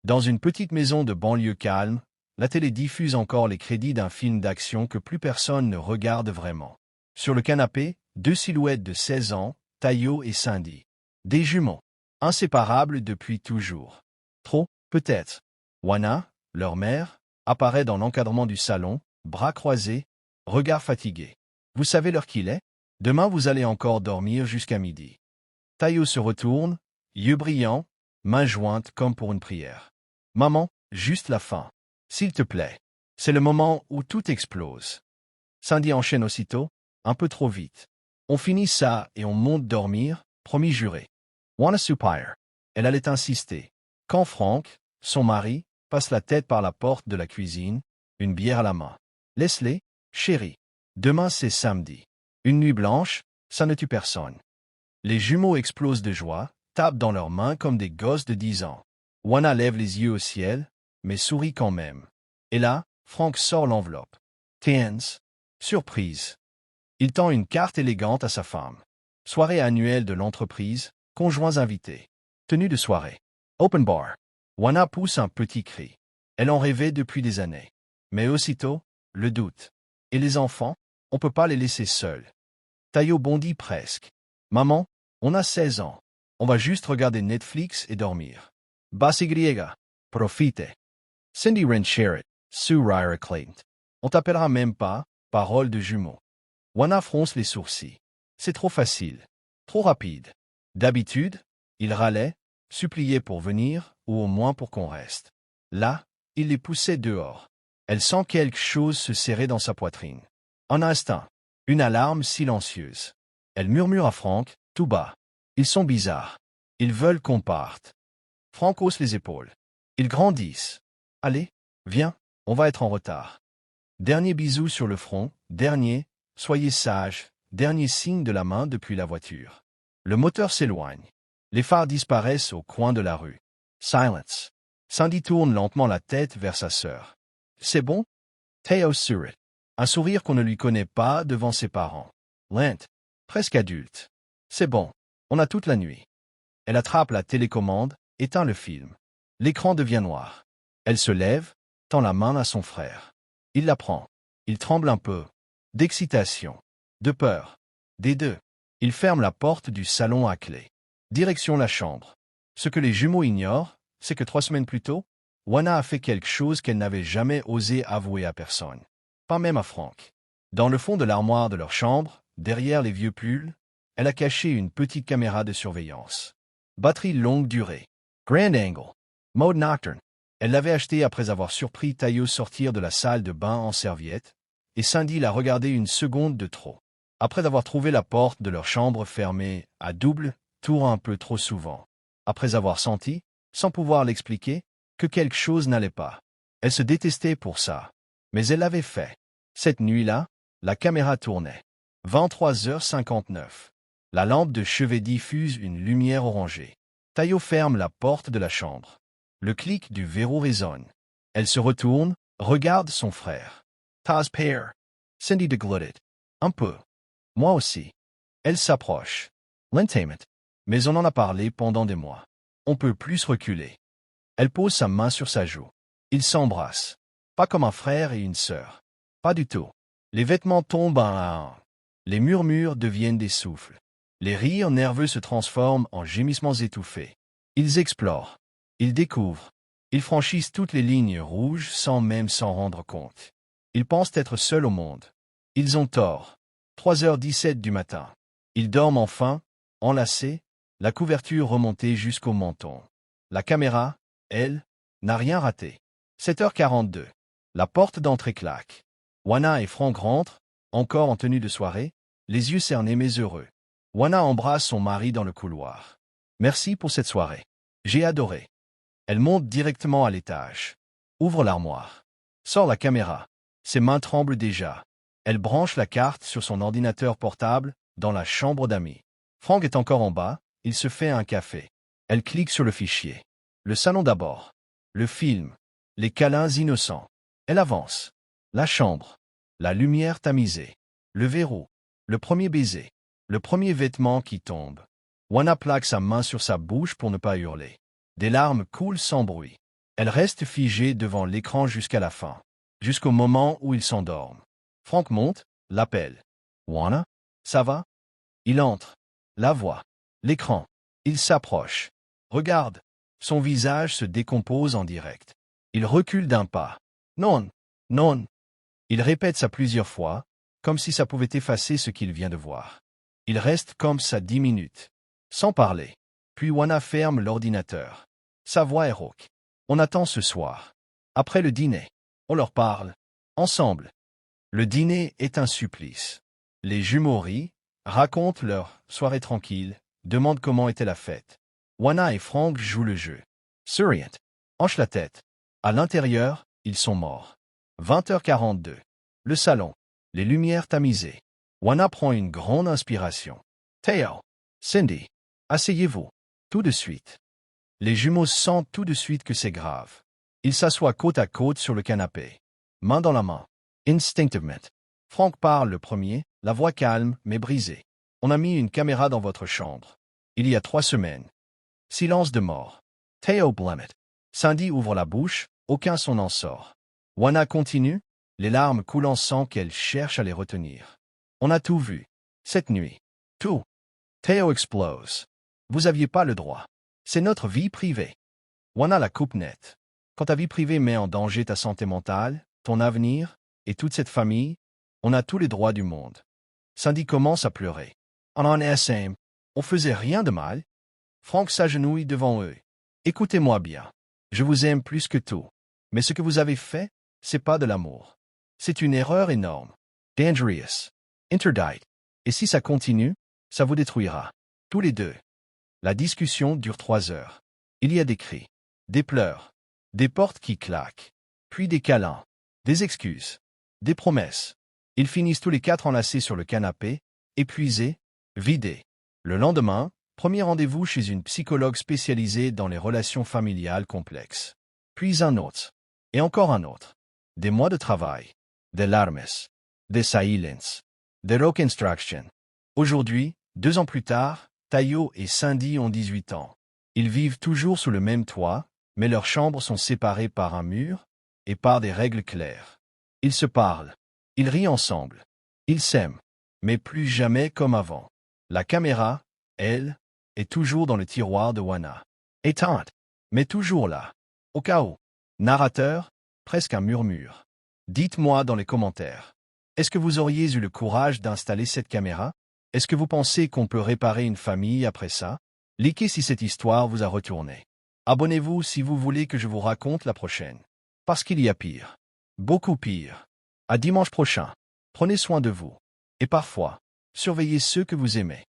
Dans une petite maison de banlieue calme, la télé diffuse encore les crédits d'un film d'action que plus personne ne regarde vraiment. Sur le canapé, deux silhouettes de 16 ans, Tayo et Cindy. Des jumeaux. Inséparables depuis toujours. Trop, peut-être. Wana, leur mère, apparaît dans l'encadrement du salon, bras croisés, regard fatigué. Vous savez l'heure qu'il est? Demain vous allez encore dormir jusqu'à midi. Tayo se retourne, yeux brillants, mains jointes comme pour une prière. Maman, juste la fin. S'il te plaît. C'est le moment où tout explose. Cindy enchaîne aussitôt, un peu trop vite. On finit ça et on monte dormir, promis juré. Wana soupire. Elle allait insister. Quand Frank, son mari, passe la tête par la porte de la cuisine, une bière à la main. Laisse-les, chérie. Demain c'est samedi. Une nuit blanche, ça ne tue personne. Les jumeaux explosent de joie, tapent dans leurs mains comme des gosses de 10 ans. Wana lève les yeux au ciel, mais sourit quand même. Et là, Frank sort l'enveloppe. Tiens. Surprise. Il tend une carte élégante à sa femme. Soirée annuelle de l'entreprise, conjoints invités. Tenue de soirée. Open bar. Wana pousse un petit cri. Elle en rêvait depuis des années. Mais aussitôt, le doute. Et les enfants, on peut pas les laisser seuls. Tayo bondit presque. Maman, on a 16 ans. On va juste regarder Netflix et dormir. Basi griega. Profite. Cindy Rencheret, Sue Ryra Clayton. On t'appellera même pas, parole de jumeaux. Wana fronce les sourcils. C'est trop facile. Trop rapide. D'habitude, il râlait, suppliait pour venir, ou au moins pour qu'on reste. Là, il les poussait dehors. Elle sent quelque chose se serrer dans sa poitrine. Un instinct. Une alarme silencieuse. Elle murmure à Frank, tout bas. Ils sont bizarres. Ils veulent qu'on parte. Frank hausse les épaules. Ils grandissent. Allez, viens, on va être en retard. Dernier bisou sur le front, dernier, soyez sages, dernier signe de la main depuis la voiture. Le moteur s'éloigne. Les phares disparaissent au coin de la rue. Silence. Cindy tourne lentement la tête vers sa sœur. C'est bon? Tayo sourit. Un sourire qu'on ne lui connaît pas devant ses parents. Lent, presque adulte. C'est bon, on a toute la nuit. Elle attrape la télécommande, éteint le film. L'écran devient noir. Elle se lève, tend la main à son frère. Il la prend. Il tremble un peu. D'excitation. De peur. Des deux. Il ferme la porte du salon à clé. Direction la chambre. Ce que les jumeaux ignorent, c'est que 3 semaines plus tôt, Wana a fait quelque chose qu'elle n'avait jamais osé avouer à personne. Pas même à Frank. Dans le fond de l'armoire de leur chambre, derrière les vieux pulls, elle a caché une petite caméra de surveillance. Batterie longue durée. Grand angle. Mode nocturne. Elle l'avait achetée après avoir surpris Tayo sortir de la salle de bain en serviette, et Cindy l'a regardée une seconde de trop. Après avoir trouvé la porte de leur chambre fermée à double tour un peu trop souvent. Après avoir senti, sans pouvoir l'expliquer, que quelque chose n'allait pas. Elle se détestait pour ça. Mais elle l'avait fait. Cette nuit-là, la caméra tournait. 23h59. La lampe de chevet diffuse une lumière orangée. Tayo ferme la porte de la chambre. Le clic du verrou résonne. Elle se retourne, regarde son frère. Taz père. Cindy déglutit. Un peu. Moi aussi. Elle s'approche. Lentement. Mais on en a parlé pendant des mois. On peut plus reculer. Elle pose sa main sur sa joue. Ils s'embrassent. Pas comme un frère et une sœur. Pas du tout. Les vêtements tombent un à un. Les murmures deviennent des souffles. Les rires nerveux se transforment en gémissements étouffés. Ils explorent. Ils découvrent. Ils franchissent toutes les lignes rouges sans même s'en rendre compte. Ils pensent être seuls au monde. Ils ont tort. 3h17 du matin. Ils dorment enfin, enlacés, la couverture remontée jusqu'au menton. La caméra, elle, n'a rien raté. 7h42. La porte d'entrée claque. Wana et Frank rentrent, encore en tenue de soirée, les yeux cernés mais heureux. Wana embrasse son mari dans le couloir. Merci pour cette soirée. J'ai adoré. Elle monte directement à l'étage. Ouvre l'armoire. Sort la caméra. Ses mains tremblent déjà. Elle branche la carte sur son ordinateur portable, dans la chambre d'amis. Frank est encore en bas, il se fait un café. Elle clique sur le fichier. Le salon d'abord. Le film. Les câlins innocents. Elle avance. La chambre. La lumière tamisée. Le verrou. Le premier baiser. Le premier vêtement qui tombe. Wana plaque sa main sur sa bouche pour ne pas hurler. Des larmes coulent sans bruit. Elle reste figée devant l'écran jusqu'à la fin, jusqu'au moment où il s'endorme. Frank monte, l'appelle. Juana? Ça va? Il entre. La voix. L'écran. Il s'approche. Regarde. Son visage se décompose en direct. Il recule d'un pas. Non, non. Il répète ça plusieurs fois, comme si ça pouvait effacer ce qu'il vient de voir. Il reste comme ça 10 minutes, sans parler. Puis Juana ferme l'ordinateur. Sa voix est rauque. On attend ce soir. Après le dîner, on leur parle. Ensemble. Le dîner est un supplice. Les jumeaux rient, racontent leur soirée tranquille, demandent comment était la fête. Juana et Frank jouent le jeu. Souriant. Hoche la tête. À l'intérieur, ils sont morts. 20h42. Le salon. Les lumières tamisées. Juana prend une grande inspiration. Theo. Cindy. Asseyez-vous. Tout de suite. Les jumeaux sentent tout de suite que c'est grave. Ils s'assoient côte à côte sur le canapé. Main dans la main. Instinctivement. Frank parle le premier, la voix calme mais brisée. On a mis une caméra dans votre chambre. Il y a 3 semaines. Silence de mort. Theo blâme. Cindy ouvre la bouche, aucun son n'en sort. Juana continue, les larmes coulant sans qu'elle cherche à les retenir. On a tout vu. Cette nuit. Tout. Theo explose. Vous aviez pas le droit. C'est notre vie privée. Juana la coupe nette. Quand ta vie privée met en danger ta santé mentale, ton avenir, et toute cette famille, on a tous les droits du monde. Cindy commence à pleurer. En SM, on faisait rien de mal. Frank s'agenouille devant eux. Écoutez-moi bien. Je vous aime plus que tout. Mais ce que vous avez fait, c'est pas de l'amour. C'est une erreur énorme. Dangerous. Interdict. Et si ça continue, ça vous détruira. Tous les deux. La discussion dure 3 heures. Il y a des cris, des pleurs, des portes qui claquent, puis des câlins, des excuses, des promesses. Ils finissent tous les 4 enlacés sur le canapé, épuisés, vidés. Le lendemain, premier rendez-vous chez une psychologue spécialisée dans les relations familiales complexes. Puis un autre. Et encore un autre. Des mois de travail. Des larmes. Des silences. Des reconstructions. Aujourd'hui, 2 ans plus tard, Tayo et Cindy ont 18 ans. Ils vivent toujours sous le même toit, mais leurs chambres sont séparées par un mur et par des règles claires. Ils se parlent. Ils rient ensemble. Ils s'aiment. Mais plus jamais comme avant. La caméra, elle, est toujours dans le tiroir de Juana. Éteinte. Mais toujours là. Au cas où. Narrateur, presque un murmure. Dites-moi dans les commentaires. Est-ce que vous auriez eu le courage d'installer cette caméra? Est-ce que vous pensez qu'on peut réparer une famille après ça? Likez si cette histoire vous a retourné. Abonnez-vous si vous voulez que je vous raconte la prochaine. Parce qu'il y a pire. Beaucoup pire. À dimanche prochain. Prenez soin de vous. Et parfois, surveillez ceux que vous aimez.